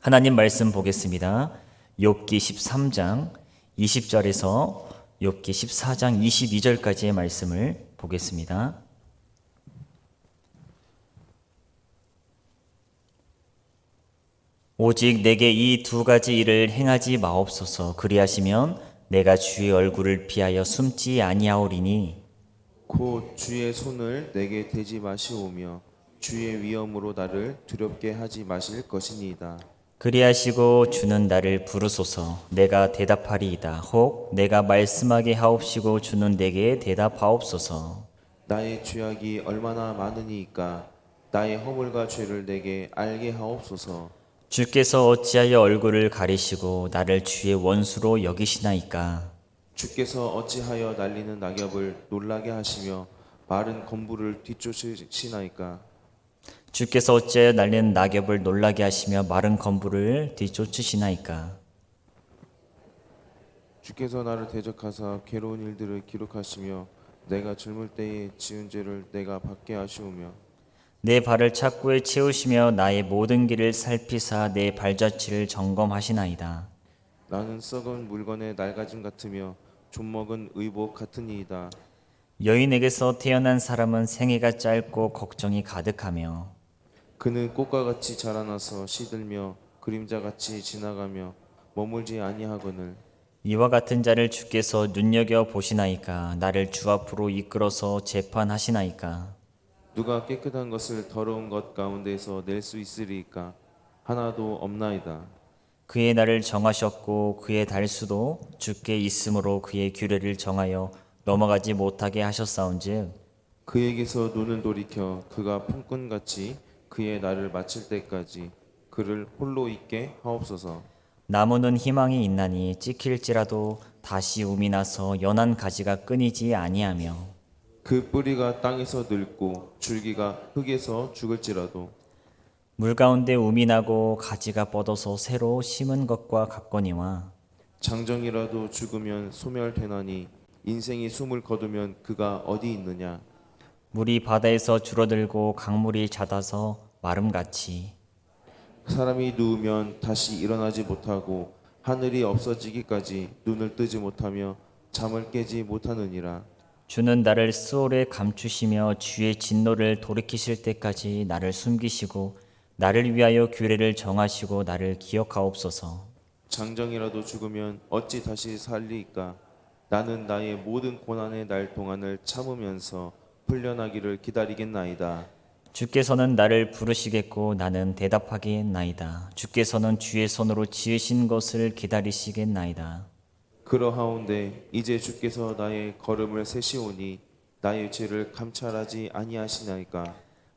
하나님 말씀 보겠습니다. 욥기 13장 20절에서 욥기 14장 22절까지의 말씀을 보겠습니다. 오직 내게 이 두 가지 일을 행하지 마옵소서. 그리하시면 내가 주의 얼굴을 피하여 숨지 아니하오리니 곧 주의 손을 내게 대지 마시오며 주의 위엄으로 나를 두렵게 하지 마실 것이니이다. 그리하시고 주는 나를 부르소서. 내가 대답하리이다. 혹 내가 말씀하게 하옵시고 주는 내게 대답하옵소서. 나의 죄악이 얼마나 많으니이까 나의 허물과 죄를 내게 알게 하옵소서. 주께서 어찌하여 얼굴을 가리시고 나를 주의 원수로 여기시나이까. 주께서 어찌하여 날리는 낙엽을 놀라게 하시며 마른 건부를 뒤쫓으시나이까. 주께서 어찌하여 날리는 낙엽을 놀라게 하시며 마른 건부를 뒤쫓으시나이까. 주께서 나를 대적하사 괴로운 일들을 기록하시며 내가 젊을 때에 지은 죄를 내가 받게 하시오며 내 발을 착고에 채우시며 나의 모든 길을 살피사 내 발자취를 점검하시나이다. 나는 썩은 물건의 낡아짐 같으며 좀먹은 의복 같으니이다. 여인에게서 태어난 사람은 생애가 짧고 걱정이 가득하며 그는 꽃과 같이 자라나서 시들며 그림자같이 지나가며 머물지 아니하거늘. 이와 같은 자를 주께서 눈여겨 보시나이까. 나를 주 앞으로 이끌어서 재판하시나이까. 누가 깨끗한 것을 더러운 것 가운데서 낼 수 있으리이까. 하나도 없나이다. 그의 날을 정하셨고 그의 달수도 주께 있으므로 그의 규례를 정하여 넘어가지 못하게 하셨사온즉 그에게서 눈을 돌이켜 그가 품꾼같이 그의 날을 마칠 때까지 그를 홀로 있게 하옵소서. 나무는 희망이 있나니 찍힐지라도 다시 움이 나서 연한 가지가 끊이지 아니하며 그 뿌리가 땅에서 늙고 줄기가 흙에서 죽을지라도 물 가운데 움이 나고 가지가 뻗어서 새로 심은 것과 같거니와 장정이라도 죽으면 소멸되나니 인생이 숨을 거두면 그가 어디 있느냐. 물이 바다에서 줄어들고 강물이 잦아서 마름같이 사람이 누우면 다시 일어나지 못하고 하늘이 없어지기까지 눈을 뜨지 못하며 잠을 깨지 못하느니라. 주는 나를 수월에 감추시며 주의 진노를 돌이키실 때까지 나를 숨기시고 나를 위하여 규례를 정하시고 나를 기억하옵소서. 장정이라도 죽으면 어찌 다시 살리이까. 나는 나의 모든 고난의 날 동안을 참으면서 풀려나기를 기다리겠나이다. 주께서는 나를 부르시겠고 나는 대답하겠나이다. 주께서는 주의 손으로 지으신 것을 기다리시겠나이다. 그러하온데 이제 주께서 나의 걸음을 세시오니 나의 죄를 감찰하지 아니하시나이까.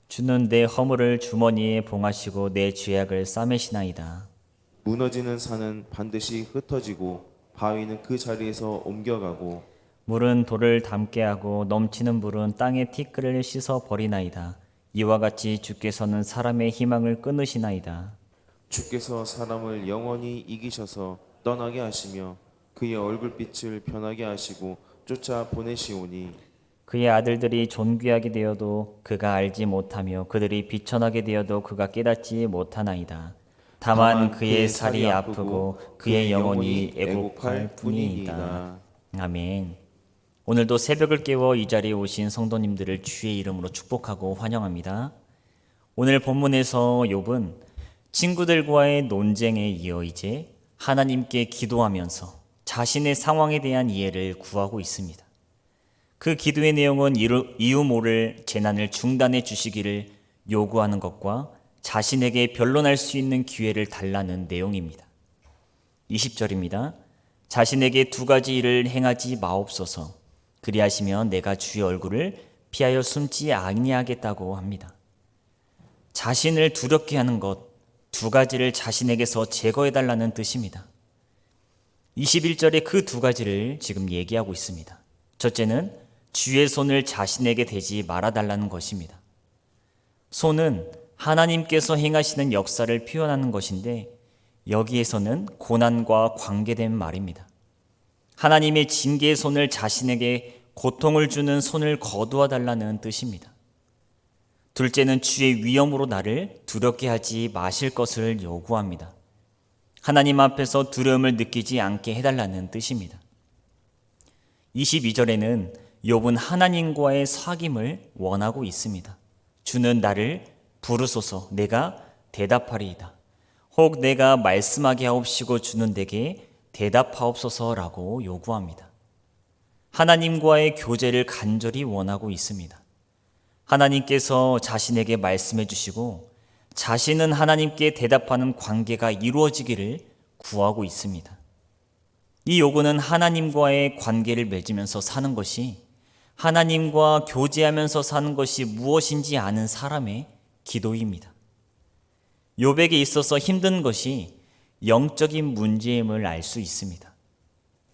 주는 내 허물을 주머니에 봉하시고 내 죄악을 싸매시나이다. 무너지는 산은 반드시 흩어지고 바위는 그 자리에서 옮겨가고 물은 돌을 담게 하고 넘치는 물은 땅의 티끌을 씻어 버리나이다. 이와 같이 주께서는 사람의 희망을 끊으시나이다. 주께서 사람을 영원히 이기셔서 떠나게 하시며 그의 얼굴빛을 변하게 하시고 쫓아 보내시오니 그의 아들들이 존귀하게 되어도 그가 알지 못하며 그들이 비천하게 되어도 그가 깨닫지 못하나이다. 다만 그의 살이 아프고 그의 영혼이 애곡할 뿐이니이다. 아멘. 오늘도 새벽을 깨워 이 자리에 오신 성도님들을 주의 이름으로 축복하고 환영합니다. 오늘 본문에서 욥은 친구들과의 논쟁에 이어 이제 하나님께 기도하면서 자신의 상황에 대한 이해를 구하고 있습니다. 그 기도의 내용은 이유 모를 재난을 중단해 주시기를 요구하는 것과 자신에게 변론할 수 있는 기회를 달라는 내용입니다. 20절입니다. 자신에게 두 가지 일을 행하지 마옵소서. 그리하시면 내가 주의 얼굴을 피하여 숨지 아니하겠다고 합니다. 자신을 두렵게 하는 것 두 가지를 자신에게서 제거해달라는 뜻입니다. 21절에 그 두 가지를 지금 얘기하고 있습니다. 첫째는 주의 손을 자신에게 대지 말아달라는 것입니다. 손은 하나님께서 행하시는 역사를 표현하는 것인데 여기에서는 고난과 관계된 말입니다. 하나님의 징계의 손을 자신에게 고통을 주는 손을 거두어 달라는 뜻입니다. 둘째는 주의 위엄으로 나를 두렵게 하지 마실 것을 요구합니다. 하나님 앞에서 두려움을 느끼지 않게 해달라는 뜻입니다. 22절에는 욥은 하나님과의 사귐을 원하고 있습니다. 주는 나를 부르소서 내가 대답하리이다. 혹 내가 말씀하게 하옵시고 주는 내게 대답하옵소서라고 요구합니다. 하나님과의 교제를 간절히 원하고 있습니다. 하나님께서 자신에게 말씀해 주시고 자신은 하나님께 대답하는 관계가 이루어지기를 구하고 있습니다. 이 요구는 하나님과의 관계를 맺으면서 사는 것이, 하나님과 교제하면서 사는 것이 무엇인지 아는 사람의 기도입니다. 욥에게 있어서 힘든 것이 영적인 문제임을 알 수 있습니다.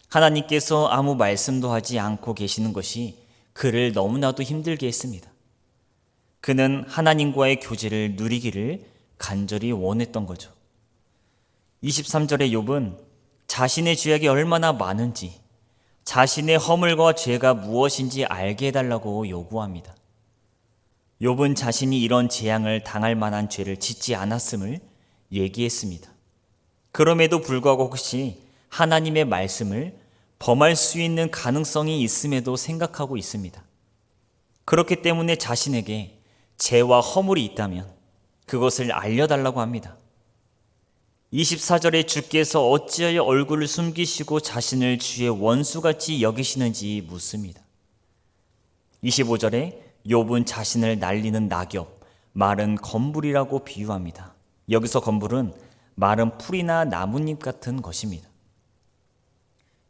하나님께서 아무 말씀도 하지 않고 계시는 것이 그를 너무나도 힘들게 했습니다. 그는 하나님과의 교제를 누리기를 간절히 원했던 거죠. 23절의 욥은 자신의 죄악이 얼마나 많은지, 자신의 허물과 죄가 무엇인지 알게 해달라고 요구합니다. 욥은 자신이 이런 재앙을 당할 만한 죄를 짓지 않았음을 얘기했습니다. 그럼에도 불구하고 혹시 하나님의 말씀을 범할 수 있는 가능성이 있음에도 생각하고 있습니다. 그렇기 때문에 자신에게 죄와 허물이 있다면 그것을 알려달라고 합니다. 24절에 주께서 어찌하여 얼굴을 숨기시고 자신을 주의 원수같이 여기시는지 묻습니다. 25절에 욥은 자신을 날리는 낙엽, 마른 건불이라고 비유합니다. 여기서 건불은 마른 풀이나 나뭇잎 같은 것입니다.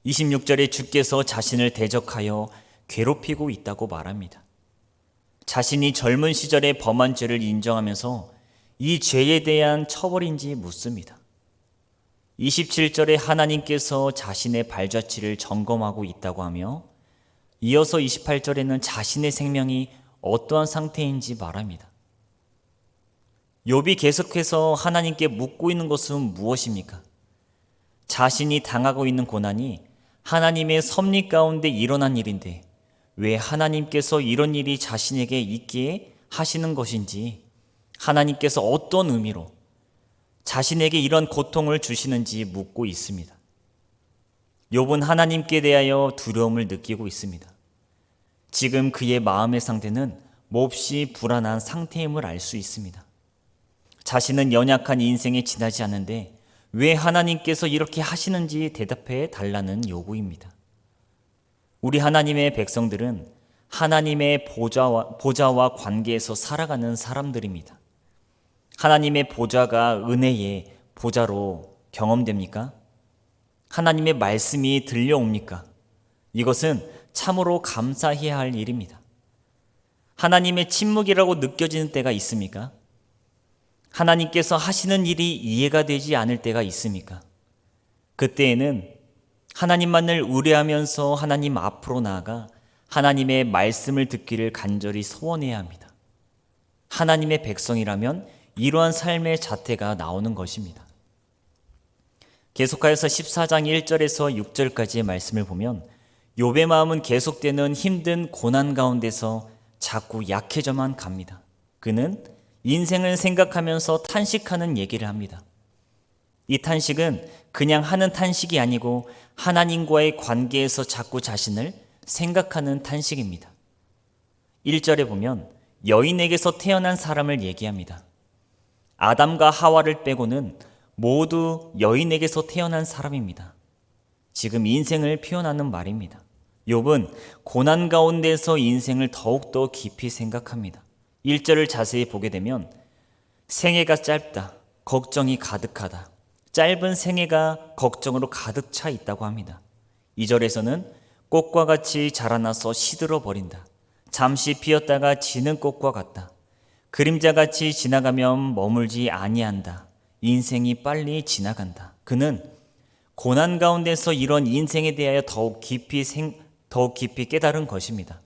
26절에 주께서 자신을 대적하여 괴롭히고 있다고 말합니다. 자신이 젊은 시절에 범한 죄를 인정하면서 이 죄에 대한 처벌인지 묻습니다. 27절에 하나님께서 자신의 발자취를 점검하고 있다고 하며 이어서 28절에는 자신의 생명이 어떠한 상태인지 말합니다. 욥이 계속해서 하나님께 묻고 있는 것은 무엇입니까? 자신이 당하고 있는 고난이 하나님의 섭리 가운데 일어난 일인데 왜 하나님께서 이런 일이 자신에게 있게 하시는 것인지, 하나님께서 어떤 의미로 자신에게 이런 고통을 주시는지 묻고 있습니다. 욥은 하나님께 대하여 두려움을 느끼고 있습니다. 지금 그의 마음의 상태는 몹시 불안한 상태임을 알 수 있습니다. 자신은 연약한 인생에 지나지 않는데 왜 하나님께서 이렇게 하시는지 대답해 달라는 요구입니다. 우리 하나님의 백성들은 하나님의 보좌와 관계에서 살아가는 사람들입니다. 하나님의 보좌가 은혜의 보좌로 경험됩니까? 하나님의 말씀이 들려옵니까? 이것은 참으로 감사해야 할 일입니다. 하나님의 침묵이라고 느껴지는 때가 있습니까? 하나님께서 하시는 일이 이해가 되지 않을 때가 있습니까? 그때에는 하나님만을 의뢰하면서 하나님 앞으로 나아가 하나님의 말씀을 듣기를 간절히 소원해야 합니다. 하나님의 백성이라면 이러한 삶의 자태가 나오는 것입니다. 계속하여서 14장 1절에서 6절까지의 말씀을 보면 욥의 마음은 계속되는 힘든 고난 가운데서 자꾸 약해져만 갑니다. 그는 인생을 생각하면서 탄식하는 얘기를 합니다. 이 탄식은 그냥 하는 탄식이 아니고 하나님과의 관계에서 자꾸 자신을 생각하는 탄식입니다. 1절에 보면 여인에게서 태어난 사람을 얘기합니다. 아담과 하와를 빼고는 모두 여인에게서 태어난 사람입니다. 지금 인생을 표현하는 말입니다. 욥은 고난 가운데서 인생을 더욱더 깊이 생각합니다. 1절을 자세히 보게 되면 생애가 짧다, 걱정이 가득하다, 짧은 생애가 걱정으로 가득 차 있다고 합니다. 2절에서는 꽃과 같이 자라나서 시들어 버린다, 잠시 피었다가 지는 꽃과 같다, 그림자같이 지나가면 머물지 아니한다, 인생이 빨리 지나간다. 그는 고난 가운데서 이런 인생에 대하여 더욱 깊이 깨달은 것입니다.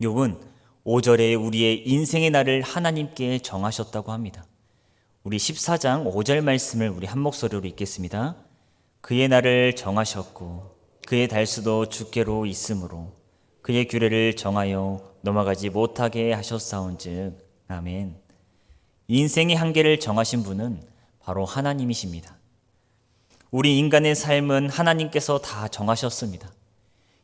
욥은 5절에 우리의 인생의 날을 하나님께 정하셨다고 합니다. 우리 14장 5절 말씀을 우리 한 목소리로 읽겠습니다. 그의 날을 정하셨고 그의 달수도 주께로 있으므로 그의 규례를 정하여 넘어가지 못하게 하셨사온즉 아멘. 인생의 한계를 정하신 분은 바로 하나님이십니다. 우리 인간의 삶은 하나님께서 다 정하셨습니다.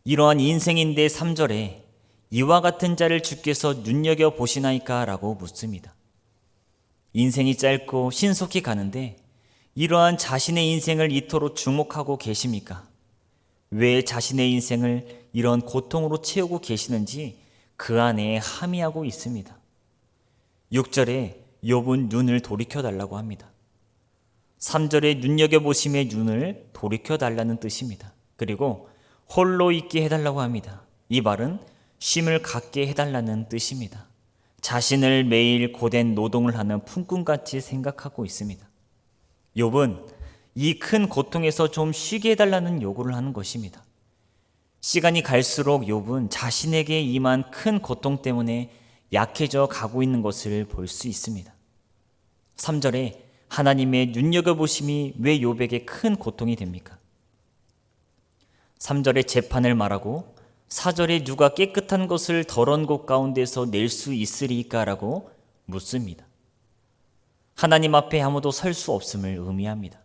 이러한 인생인데 3절에 이와 같은 자를 주께서 눈여겨보시나이까? 라고 묻습니다. 인생이 짧고 신속히 가는데 이러한 자신의 인생을 이토록 주목하고 계십니까? 왜 자신의 인생을 이런 고통으로 채우고 계시는지 그 안에 함의하고 있습니다. 6절에 욥은 눈을 돌이켜달라고 합니다. 3절에 눈여겨보심의 눈을 돌이켜달라는 뜻입니다. 그리고 홀로 있게 해달라고 합니다. 이 말은 쉼을 갖게 해달라는 뜻입니다. 자신을 매일 고된 노동을 하는 품꾼같이 생각하고 있습니다. 욥은 이 큰 고통에서 좀 쉬게 해달라는 요구를 하는 것입니다. 시간이 갈수록 욥은 자신에게 임한 큰 고통 때문에 약해져 가고 있는 것을 볼 수 있습니다. 3절에 하나님의 눈여겨보심이 왜 욥에게 큰 고통이 됩니까? 3절에 재판을 말하고 4절에 누가 깨끗한 것을 더러운 곳 가운데서 낼 수 있으리까? 라고 묻습니다. 하나님 앞에 아무도 설 수 없음을 의미합니다.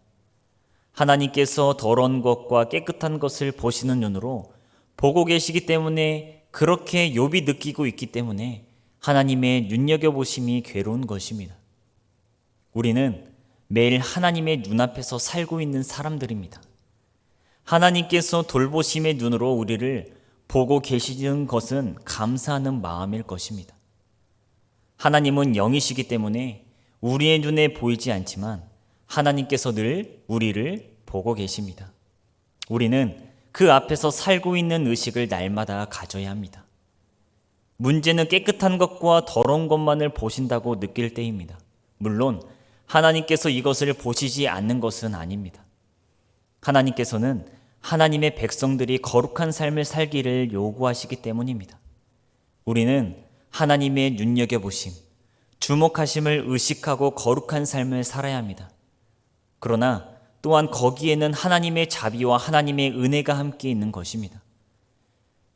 하나님께서 더러운 것과 깨끗한 것을 보시는 눈으로 보고 계시기 때문에 그렇게 욥이 느끼고 있기 때문에 하나님의 눈여겨보심이 괴로운 것입니다. 우리는 매일 하나님의 눈앞에서 살고 있는 사람들입니다. 하나님께서 돌보심의 눈으로 우리를 보고 계시는 것은 감사하는 마음일 것입니다. 하나님은 영이시기 때문에 우리의 눈에 보이지 않지만 하나님께서 늘 우리를 보고 계십니다. 우리는 그 앞에서 살고 있는 의식을 날마다 가져야 합니다. 문제는 깨끗한 것과 더러운 것만을 보신다고 느낄 때입니다. 물론 하나님께서 이것을 보시지 않는 것은 아닙니다. 하나님께서는 하나님의 백성들이 거룩한 삶을 살기를 요구하시기 때문입니다. 우리는 하나님의 눈여겨보심, 주목하심을 의식하고 거룩한 삶을 살아야 합니다. 그러나 또한 거기에는 하나님의 자비와 하나님의 은혜가 함께 있는 것입니다.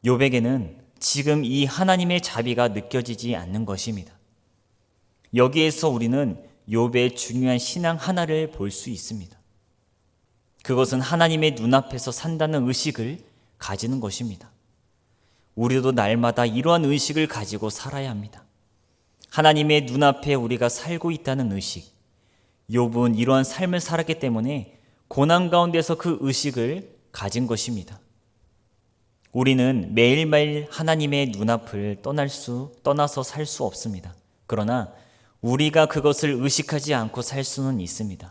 욥에게는 지금 이 하나님의 자비가 느껴지지 않는 것입니다. 여기에서 우리는 욥의 중요한 신앙 하나를 볼 수 있습니다. 그것은 하나님의 눈앞에서 산다는 의식을 가지는 것입니다. 우리도 날마다 이러한 의식을 가지고 살아야 합니다. 하나님의 눈앞에 우리가 살고 있다는 의식. 욥은 이러한 삶을 살았기 때문에 고난 가운데서 그 의식을 가진 것입니다. 우리는 매일매일 하나님의 눈앞을 떠나서 살 수 없습니다. 그러나 우리가 그것을 의식하지 않고 살 수는 있습니다.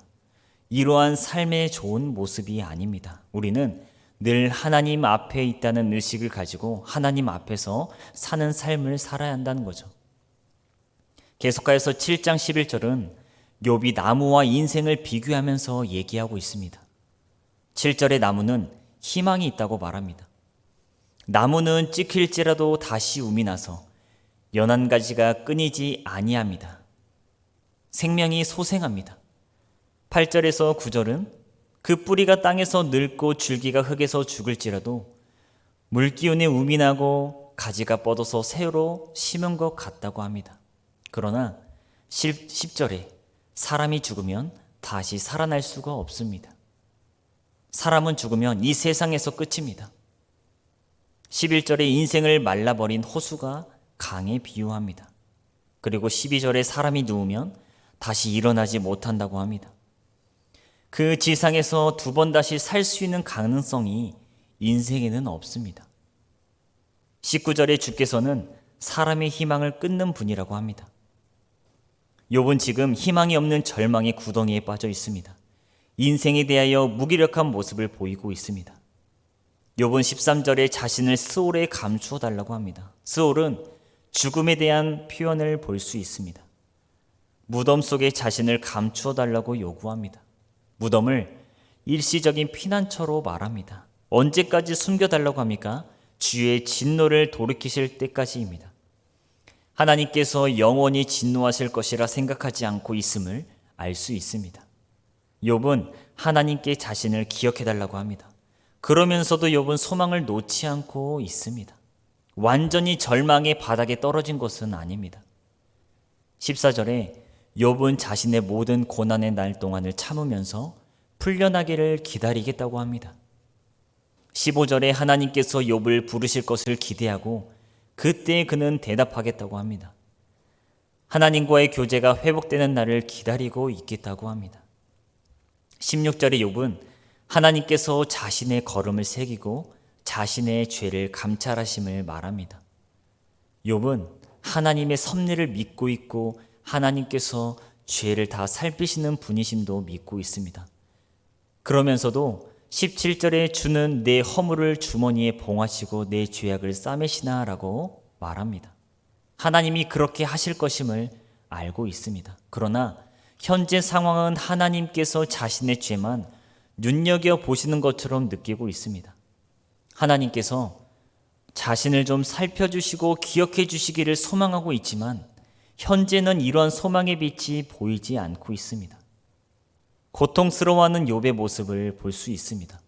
이러한 삶의 좋은 모습이 아닙니다. 우리는 늘 하나님 앞에 있다는 의식을 가지고 하나님 앞에서 사는 삶을 살아야 한다는 거죠. 계속하여서 7장 11절은 욥이 나무와 인생을 비교하면서 얘기하고 있습니다. 7절의 나무는 희망이 있다고 말합니다. 나무는 찍힐지라도 다시 움이 나서 연한 가지가 끊이지 아니합니다. 생명이 소생합니다. 8절에서 9절은 그 뿌리가 땅에서 늙고 줄기가 흙에서 죽을지라도 물기운에 움이 나고 가지가 뻗어서 새로 심은 것 같다고 합니다. 그러나 10절에 사람이 죽으면 다시 살아날 수가 없습니다. 사람은 죽으면 이 세상에서 끝입니다. 11절에 인생을 말라버린 호수가 강에 비유합니다. 그리고 12절에 사람이 누우면 다시 일어나지 못한다고 합니다. 그 지상에서 두 번 다시 살 수 있는 가능성이 인생에는 없습니다. 19절에 주께서는 사람의 희망을 끊는 분이라고 합니다. 욥은 지금 희망이 없는 절망의 구덩이에 빠져 있습니다. 인생에 대하여 무기력한 모습을 보이고 있습니다. 욥은 13절에 자신을 스올에 감추어 달라고 합니다. 스올은 죽음에 대한 표현을 볼 수 있습니다. 무덤 속에 자신을 감추어 달라고 요구합니다. 무덤을 일시적인 피난처로 말합니다. 언제까지 숨겨달라고 합니까? 주의 진노를 돌이키실 때까지입니다. 하나님께서 영원히 진노하실 것이라 생각하지 않고 있음을 알 수 있습니다. 욥은 하나님께 자신을 기억해달라고 합니다. 그러면서도 욥은 소망을 놓지 않고 있습니다. 완전히 절망의 바닥에 떨어진 것은 아닙니다. 14절에 욥은 자신의 모든 고난의 날 동안을 참으면서 풀려나기를 기다리겠다고 합니다. 15절에 하나님께서 욥을 부르실 것을 기대하고 그때 그는 대답하겠다고 합니다. 하나님과의 교제가 회복되는 날을 기다리고 있겠다고 합니다. 16절의 욥은 하나님께서 자신의 걸음을 새기고 자신의 죄를 감찰하심을 말합니다. 욥은 하나님의 섭리를 믿고 있고 하나님께서 죄를 다 살피시는 분이심도 믿고 있습니다. 그러면서도 17절에 주는 내 허물을 주머니에 봉하시고 내 죄악을 싸매시나 라고 말합니다. 하나님이 그렇게 하실 것임을 알고 있습니다. 그러나 현재 상황은 하나님께서 자신의 죄만 눈여겨보시는 것처럼 느끼고 있습니다. 하나님께서 자신을 좀 살펴주시고 기억해 주시기를 소망하고 있지만 현재는 이러한 소망의 빛이 보이지 않고 있습니다. 고통스러워하는 욥의 모습을 볼 수 있습니다.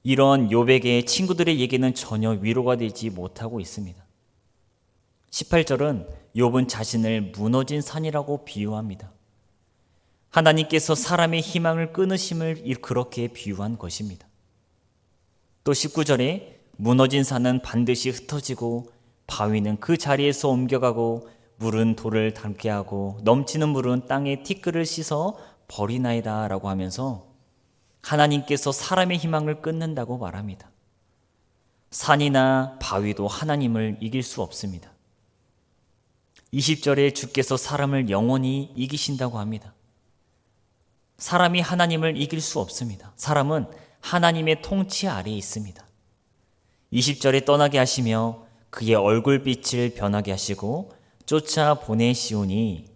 이런 욥에게 친구들의 얘기는 전혀 위로가 되지 못하고 있습니다. 18절은 욥은 자신을 무너진 산이라고 비유합니다. 하나님께서 사람의 희망을 끊으심을 그렇게 비유한 것입니다. 또 19절에 무너진 산은 반드시 흩어지고 바위는 그 자리에서 옮겨가고 물은 돌을 닳게 하고 넘치는 물은 땅의 티끌을 씻어 버리나이다 라고 하면서 하나님께서 사람의 희망을 끊는다고 말합니다. 산이나 바위도 하나님을 이길 수 없습니다. 20절에 주께서 사람을 영원히 이기신다고 합니다. 사람이 하나님을 이길 수 없습니다. 사람은 하나님의 통치 아래에 있습니다. 20절에 떠나게 하시며 그의 얼굴빛을 변하게 하시고 쫓아 보내시오니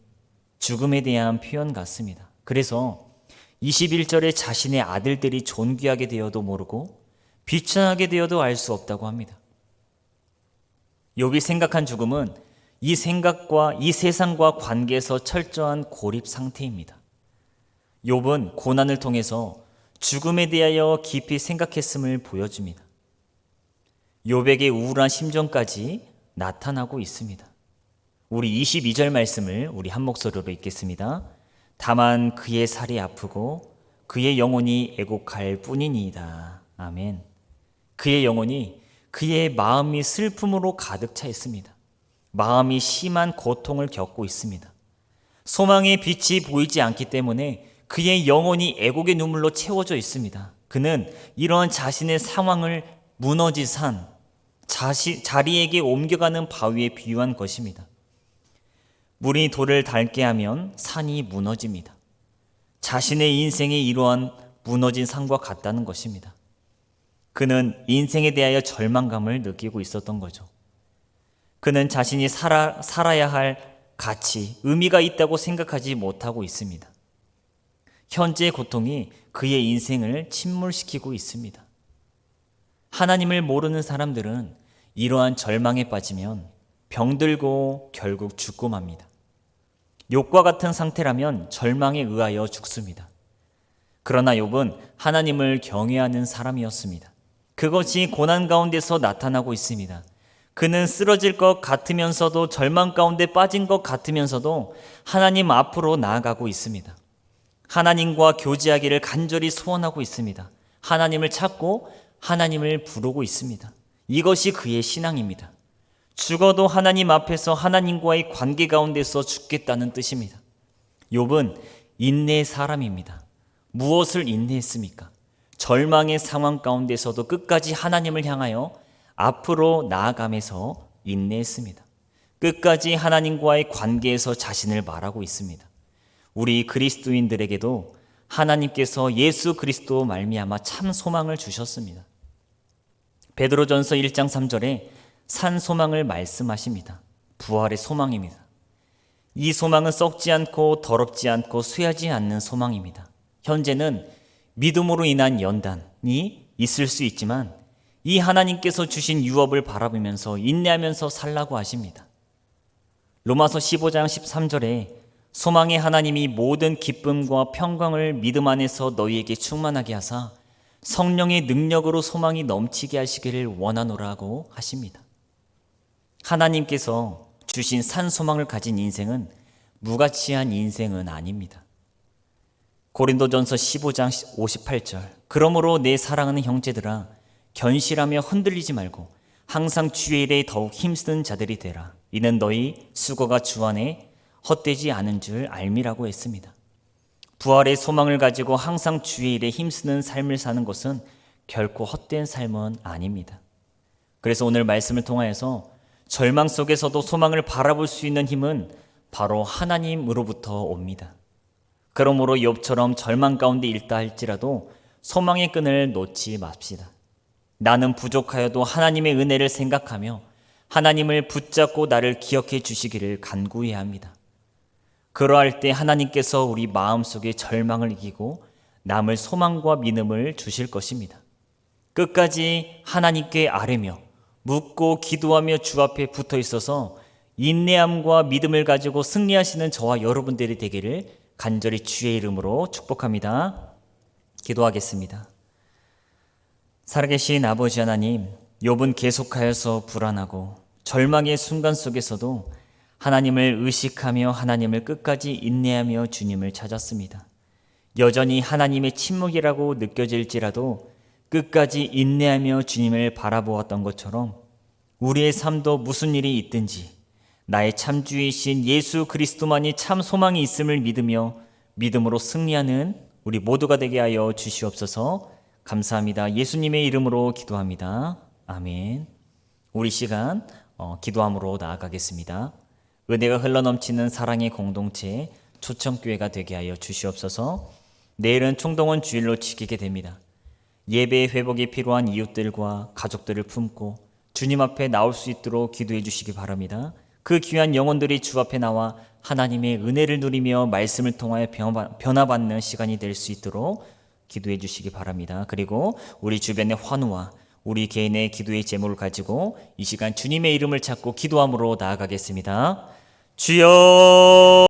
죽음에 대한 표현 같습니다. 그래서 21절에 자신의 아들들이 존귀하게 되어도 모르고 비천하게 되어도 알 수 없다고 합니다. 욥이 생각한 죽음은 이 생각과 이 세상과 관계에서 철저한 고립 상태입니다. 욥은 고난을 통해서 죽음에 대하여 깊이 생각했음을 보여줍니다. 욥에게 우울한 심정까지 나타나고 있습니다. 우리 22절 말씀을 우리 한 목소리로 읽겠습니다. 다만 그의 살이 아프고 그의 영혼이 애곡할 뿐이니이다. 아멘. 그의 영혼이 그의 마음이 슬픔으로 가득 차 있습니다. 마음이 심한 고통을 겪고 있습니다. 소망의 빛이 보이지 않기 때문에 그의 영혼이 애곡의 눈물로 채워져 있습니다. 그는 이러한 자신의 상황을 무너진 산, 자리에게 옮겨가는 바위에 비유한 것입니다. 물이 돌을 닳게 하면 산이 무너집니다. 자신의 인생이 이러한 무너진 산과 같다는 것입니다. 그는 인생에 대하여 절망감을 느끼고 있었던 거죠. 그는 자신이 살아야 할 가치, 의미가 있다고 생각하지 못하고 있습니다. 현재의 고통이 그의 인생을 침몰시키고 있습니다. 하나님을 모르는 사람들은 이러한 절망에 빠지면 병들고 결국 죽고 맙니다. 욥과 같은 상태라면 절망에 의하여 죽습니다. 그러나 욥은 하나님을 경외하는 사람이었습니다. 그것이 고난 가운데서 나타나고 있습니다. 그는 쓰러질 것 같으면서도 절망 가운데 빠진 것 같으면서도 하나님 앞으로 나아가고 있습니다. 하나님과 교제하기를 간절히 소원하고 있습니다. 하나님을 찾고 하나님을 부르고 있습니다. 이것이 그의 신앙입니다. 죽어도 하나님 앞에서 하나님과의 관계 가운데서 죽겠다는 뜻입니다. 욥은 인내의 사람입니다. 무엇을 인내했습니까? 절망의 상황 가운데서도 끝까지 하나님을 향하여 앞으로 나아가면서 인내했습니다. 끝까지 하나님과의 관계에서 자신을 말하고 있습니다. 우리 그리스도인들에게도 하나님께서 예수 그리스도 말미암아 참 소망을 주셨습니다. 베드로전서 1장 3절에 산 소망을 말씀하십니다. 부활의 소망입니다. 이 소망은 썩지 않고 더럽지 않고 쇠하지 않는 소망입니다. 현재는 믿음으로 인한 연단이 있을 수 있지만 이 하나님께서 주신 유업을 바라보면서 인내하면서 살라고 하십니다. 로마서 15장 13절에 소망의 하나님이 모든 기쁨과 평강을 믿음 안에서 너희에게 충만하게 하사 성령의 능력으로 소망이 넘치게 하시기를 원하노라고 하십니다. 하나님께서 주신 산 소망을 가진 인생은 무가치한 인생은 아닙니다. 고린도전서 15장 58절. 그러므로 내 사랑하는 형제들아, 견실하며 흔들리지 말고 항상 주의 일에 더욱 힘쓰는 자들이 되라. 이는 너희 수고가 주 안에 헛되지 않은 줄 알미라고 했습니다. 부활의 소망을 가지고 항상 주의 일에 힘쓰는 삶을 사는 것은 결코 헛된 삶은 아닙니다. 그래서 오늘 말씀을 통하여서 절망 속에서도 소망을 바라볼 수 있는 힘은 바로 하나님으로부터 옵니다. 그러므로 욥처럼 절망 가운데 있다 할지라도 소망의 끈을 놓지 맙시다. 나는 부족하여도 하나님의 은혜를 생각하며 하나님을 붙잡고 나를 기억해 주시기를 간구해야 합니다. 그러할 때 하나님께서 우리 마음속의 절망을 이기고 남을 소망과 믿음을 주실 것입니다. 끝까지 하나님께 아뢰며 묻고 기도하며 주 앞에 붙어 있어서 인내함과 믿음을 가지고 승리하시는 저와 여러분들이 되기를 간절히 주의 이름으로 축복합니다. 기도하겠습니다. 살아계신 아버지 하나님, 욥은 계속하여서 불안하고 절망의 순간 속에서도 하나님을 의식하며 하나님을 끝까지 인내하며 주님을 찾았습니다. 여전히 하나님의 침묵이라고 느껴질지라도 끝까지 인내하며 주님을 바라보았던 것처럼 우리의 삶도 무슨 일이 있든지 나의 참주이신 예수 그리스도만이 참 소망이 있음을 믿으며 믿음으로 승리하는 우리 모두가 되게 하여 주시옵소서. 감사합니다. 예수님의 이름으로 기도합니다. 아멘. 우리 시간 기도함으로 나아가겠습니다. 은혜가 흘러넘치는 사랑의 공동체 초청교회가 되게 하여 주시옵소서. 내일은 총동원 주일로 지키게 됩니다. 예배의 회복이 필요한 이웃들과 가족들을 품고 주님 앞에 나올 수 있도록 기도해 주시기 바랍니다. 그 귀한 영혼들이 주 앞에 나와 하나님의 은혜를 누리며 말씀을 통하여 변화받는 시간이 될 수 있도록 기도해 주시기 바랍니다. 그리고 우리 주변의 환우와 우리 개인의 기도의 제목을 가지고 이 시간 주님의 이름을 찾고 기도함으로 나아가겠습니다. 주여